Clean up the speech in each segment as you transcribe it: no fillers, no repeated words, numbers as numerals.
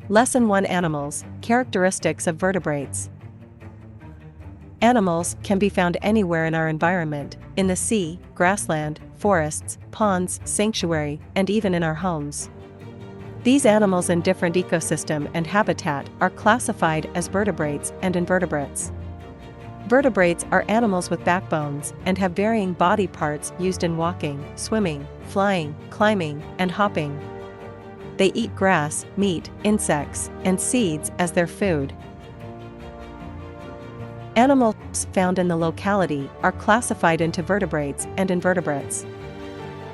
Lesson 1: Animals, Characteristics of Vertebrates. Animals can be found anywhere in our environment, in the sea, grassland, forests, ponds, sanctuary, and even in our homes. These animals in different ecosystem and habitat are classified as vertebrates and invertebrates. Vertebrates are animals with backbones and have varying body parts used in walking, swimming, flying, climbing, and hopping. They eat grass, meat, insects, and seeds as their food. Animals found in the locality are classified into vertebrates and invertebrates.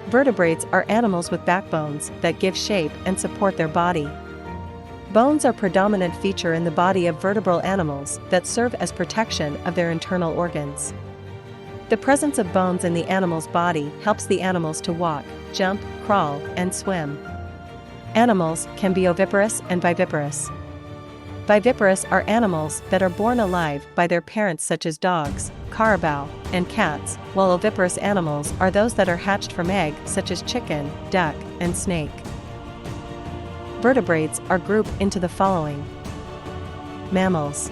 Vertebrates are animals with backbones that give shape and support their body. Bones are a predominant feature in the body of vertebral animals that serve as protection of their internal organs. The presence of bones in the animal's body helps the animals to walk, jump, crawl, and swim. Animals can be oviparous and viviparous. Viviparous are animals that are born alive by their parents, such as dogs, carabao, and cats, while oviparous animals are those that are hatched from egg, such as chicken, duck, and snake. Vertebrates are grouped into the following. Mammals.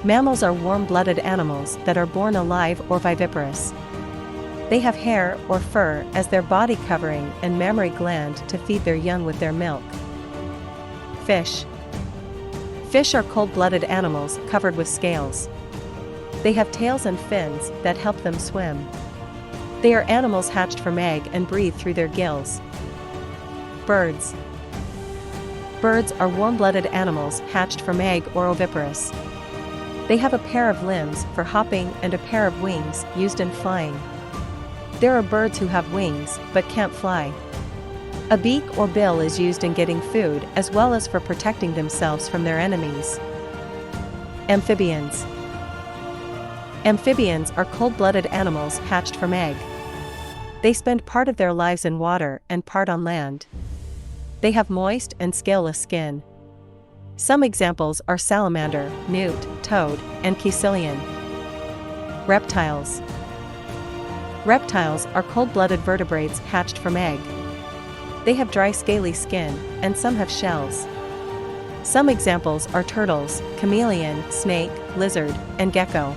Mammals are warm-blooded animals that are born alive or viviparous. They have hair or fur as their body covering and mammary gland to feed their young with their milk. Fish. Fish are cold-blooded animals covered with scales. They have tails and fins that help them swim. They are animals hatched from egg and breathe through their gills. Birds. Birds are warm-blooded animals hatched from egg or oviparous. They have a pair of limbs for hopping and a pair of wings used in flying. There are birds who have wings but can't fly. A beak or bill is used in getting food as well as for protecting themselves from their enemies. Amphibians. Amphibians are cold-blooded animals hatched from egg. They spend part of their lives in water and part on land. They have moist and scaleless skin. Some examples are salamander, newt, toad, and caecilian. Reptiles. Reptiles are cold-blooded vertebrates hatched from egg. They have dry scaly skin, and some have shells. Some examples are turtles, chameleon, snake, lizard, and gecko.